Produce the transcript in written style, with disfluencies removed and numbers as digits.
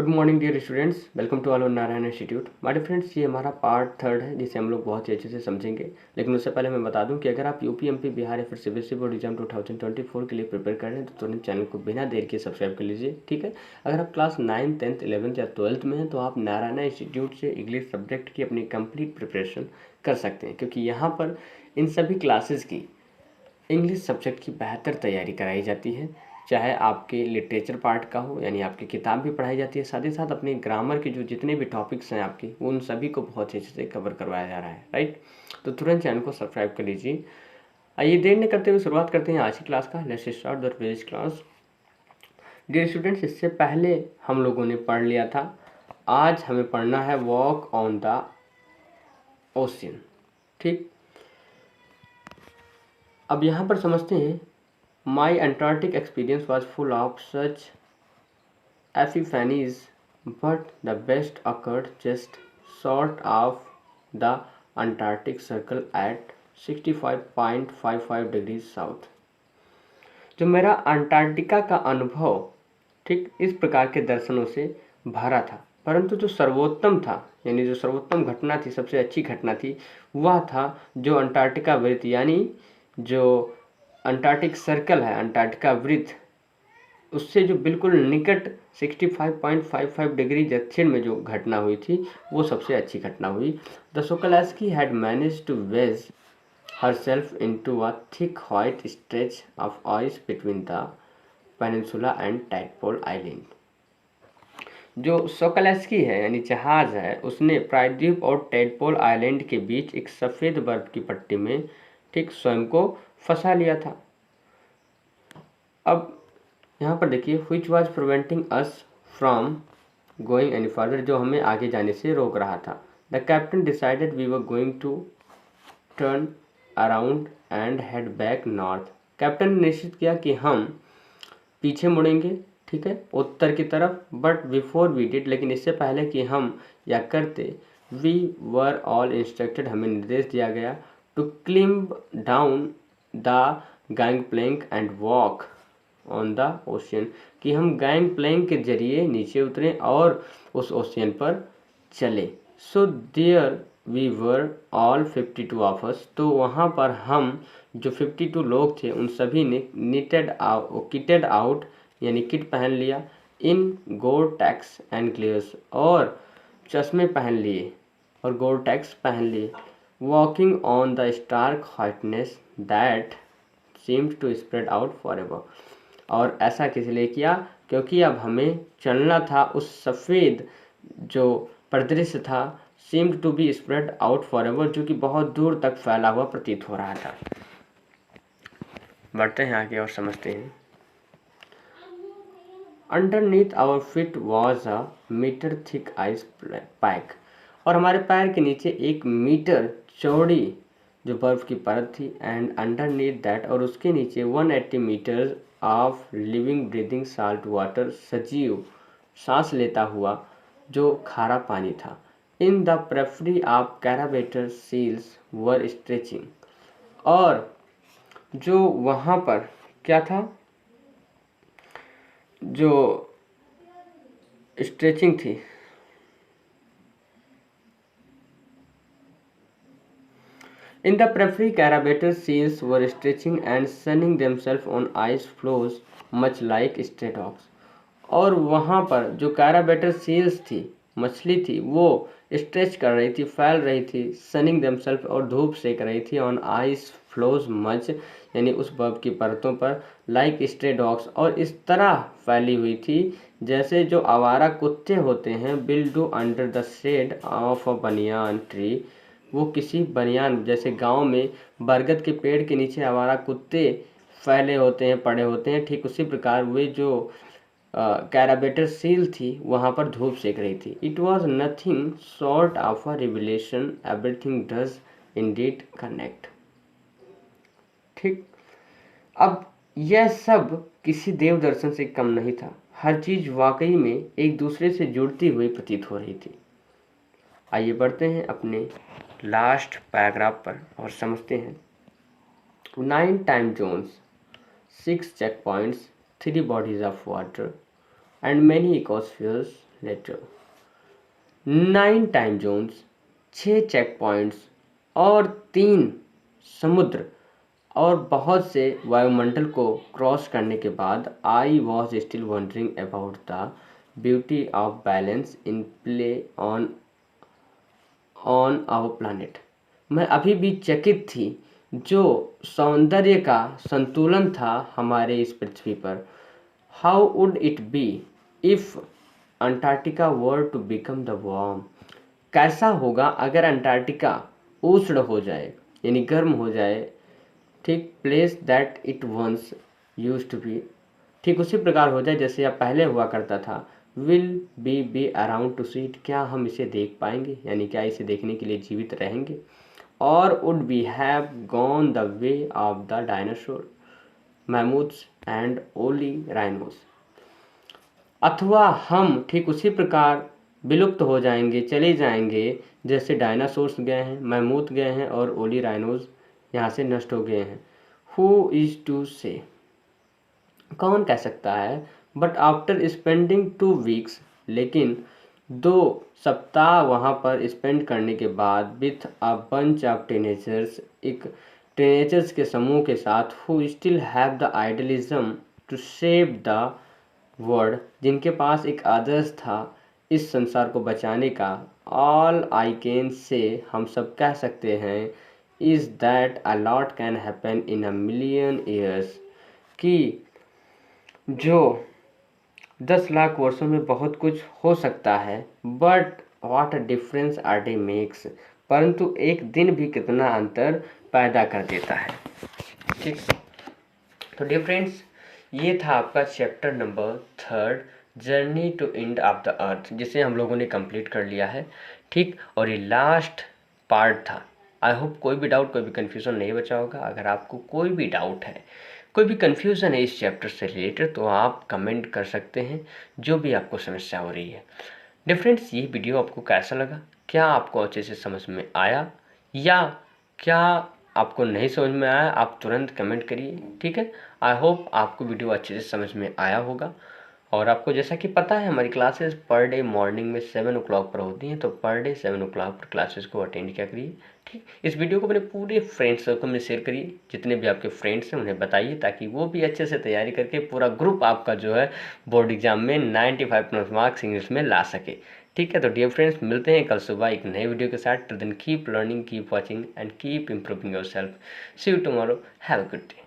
Good morning dear students, welcome to all on Narayan institute. My dear friends, ये हमारा part third है जिसे हम लोग बहुत ही अच्छे से समझेंगे। लेकिन उससे पहले मैं बता दूं कि अगर आप यूपी एमपी बिहार या फिर सीबीएसई बोर्ड एग्जाम 2024 के लिए प्रिपेयर कर रहे हैं तो तुरंत चैनल को बिना देर के सब्सक्राइब कर लीजिए, ठीक है। अगर आप क्लास 9, 10th, 11th या 12th में हैं तो आप नारायण इंस्टीट्यूट से इंग्लिश सब्जेक्ट की अपनी कंप्लीट प्रिपरेशन कर सकते हैं, क्योंकि यहाँ पर इन सभी क्लासेस की इंग्लिश सब्जेक्ट की बेहतर तैयारी कराई जाती है। चाहे आपके लिटरेचर पार्ट का हो, यानी आपकी किताब भी पढ़ाई जाती है, साथ ही साथ अपने ग्रामर के जो जितने भी टॉपिक्स हैं आपके, उन सभी को बहुत अच्छे से कवर करवाया जा रहा है, राइट। तो तुरंत चैनल को सब्सक्राइब कर लीजिए। आइए देर न करते हुए शुरुआत करते हैं आज की क्लास का। Let's start the today's class. Dear students, इससे पहले हम लोगों ने पढ़ लिया था, आज हमें पढ़ना है वॉक ऑन द ओशियन, ठीक। अब यहाँ पर समझते हैं, my Antarctic experience was full of such epiphanies, but the best occurred just short of the Antarctic Circle at 65.55 degree south. जो मेरा अंटार्कटिका का अनुभव, ठीक, इस प्रकार के दर्शनों से भरा था, परंतु जो सर्वोत्तम था, यानी जो सर्वोत्तम घटना थी, सबसे अच्छी घटना थी, वह था जो अंटार्कटिका वृत्त, यानी जो अंटार्कटिक सर्कल है, अंटार्कटिका वृत्त, उससे जो बिल्कुल निकट 65.55 डिग्री दक्षिण में जो घटना हुई थी, वो सबसे अच्छी घटना हुई। The Sokolsky had manage to wedge herself into a thick white stretch of ice between the peninsula and Tadpole Island। जो सोकोल्स्की है, यानी जहाज है, उसने प्रायद्वीप और टैडपोल आइलैंड के बीच एक सफ़ेद बर्फ की पट्टी में, ठीक, स्वयं को फंसा लिया था। अब यहाँ पर देखिए, which was preventing us from going any further, जो हमें आगे जाने से रोक रहा था। The captain decided we were going to turn around and head back north। Captain ने निश्चित किया कि हम पीछे मुड़ेंगे, ठीक है, उत्तर की तरफ। बट बिफोर वी डिड, लेकिन इससे पहले कि हम यह करते, वी वर ऑल इंस्ट्रक्टेड, हमें निर्देश दिया गया, to climb down the gangplank and walk on the ocean, कि हम गैंग प्लैंक के जरिए नीचे उतरें और उस ओशियन पर चले। So there we were all 52 of us, तो वहाँ पर हम जो 52 लोग थे, उन सभी ने किटेड आउट, यानी किट पहन लिया, इन गोर-टैक्स एंड ग्लेयर्स, और चश्मे पहन लिए और गोर-टैक्स पहन लिए, walking on the stark whiteness that seemed to spread out forever. और ऐसा किस लिए किया? क्योंकि अब हमें चलना था उस सफ़ेद जो परिदृश्य था, seemed to be spread out forever, जो कि बहुत दूर तक फैला हुआ प्रतीत हो रहा था। बढ़ते हैं आगे और समझते हैं। Underneath our feet was a metre thick ice pack, और हमारे पैर के नीचे 1 मीटर चौड़ी जो बर्फ की परत थी। एंड अंडरनीथ दैट, और उसके नीचे 180 metre of living breathing salt water, सजीव सांस लेता हुआ जो खारा पानी था। In the periphery of crabeater seals were stretching, और जो वहाँ पर क्या था, जो स्ट्रेचिंग थी, in the periphery carabator seals were stretching and sunning themselves on ice floes much like stray dogs, और वहाँ पर जो कैराबेटर सील्स थी, मछली थी, वो स्ट्रेच कर रही थी, फैल रही थी, सनिंग दमसेल्फ, और धूप सेक रही थी, ऑन आइस फ्लोज मच, यानी उस बर्फ की परतों पर, लाइक स्ट्रे डॉग्स, और इस तरह फैली हुई थी जैसे जो आवारा कुत्ते होते हैं, will do under the shade of a banyan tree, वो किसी बनियान, जैसे गांव में बरगद के पेड़ के नीचे आवारा कुत्ते फैले होते हैं, पड़े होते हैं, ठीक उसी प्रकार वे जो कैराबेटर सील थी वहाँ पर धूप सेक रही थी। It was nothing short of a revelation, everything does Indeed connect, ठीक। अब यह सब किसी देव दर्शन से कम नहीं था, हर चीज वाकई में एक दूसरे से जुड़ती हुई प्रतीत हो रही थी। आइए बढ़ते हैं अपने लास्ट पैराग्राफ पर और समझते हैं। 9 time zones, 6 checkpoints, 3 bodies of water, and many ecospheres later, 9 time zones, 6 checkpoints और 3 समुद्र और बहुत से वायुमंडल को क्रॉस करने के बाद I was still wondering about the beauty of balance in play on our planet. मैं अभी भी चकित थी जो सौंदर्य का संतुलन था हमारे इस पृथ्वी पर। How would it be if Antarctica were to become the warm. कैसा होगा अगर अंटार्कटिका उष्ण हो जाए, यानी गर्म हो जाए, ठीक, place that it once used to be, ठीक उसी प्रकार हो जाए जैसे यह पहले हुआ करता था। Will be around two see it, क्या हम इसे देख पाएंगे, यानी क्या इसे देखने के लिए जीवित रहेंगे। और would we have gone the way of the dinosaur, mammoths and woolly rhinos, अथवा हम ठीक उसी प्रकार विलुप्त हो जाएंगे, चले जाएंगे जैसे डायनासोर्स गए हैं, मैमूथ गए हैं और ओली राइनोस यहाँ से नष्ट हो गए हैं। हु इज टू से, कौन कह सकता है। बट आफ्टर स्पेंडिंग 2 वीक्स, लेकिन 2 सप्ताह वहाँ पर स्पेंड करने के बाद, with a bunch of teenagers, एक टीनेजर्स के समूह के साथ, who still have the idealism to save the world, जिनके पास एक आदर्श था इस संसार को बचाने का। ऑल आई कैन से, हम सब कह सकते हैं, is that a lot can happen in a million years, कि जो 10 लाख वर्षों में बहुत कुछ हो सकता है। But what a difference a day makes, परंतु एक दिन भी कितना अंतर पैदा कर देता है। ठीक, तो डियर फ्रेंड्स, ये था आपका chapter number 3, journey to end of the earth, जिसे हम लोगों ने कंप्लीट कर लिया है। ठीक, और ये लास्ट पार्ट था। आई होप कोई भी डाउट, कोई भी कन्फ्यूज़न नहीं बचा होगा। अगर आपको कोई भी डाउट है, कोई भी कन्फ्यूज़न है इस चैप्टर से रिलेटेड, तो आप कमेंट कर सकते हैं, जो भी आपको समस्या हो रही है। डियर फ्रेंड्स, ये वीडियो आपको कैसा लगा, क्या आपको अच्छे से समझ में आया, या क्या आपको नहीं समझ में आया, आप तुरंत कमेंट करिए। ठीक है, आई होप आपको वीडियो अच्छे से समझ में आया होगा। और आपको जैसा कि पता है, हमारी क्लासेस पर डे मॉर्निंग में 7 o'clock पर होती हैं, तो पर डे 7 o'clock पर क्लासेस को अटेंड किया करिए। ठीक, इस वीडियो को अपने पूरे फ्रेंड्स सर्कल में शेयर करिए, जितने भी आपके फ्रेंड्स हैं उन्हें बताइए, ताकि वो भी अच्छे से तैयारी करके पूरा ग्रुप आपका जो है बोर्ड एग्जाम में 95+ मार्क्स इंग्लिश में ला सके। ठीक है, तो डियर फ्रेंड्स, मिलते हैं कल सुबह एक नए वीडियो के साथ। Till then keep learning, keep watching and keep improving yourself. See you tomorrow, have a good day.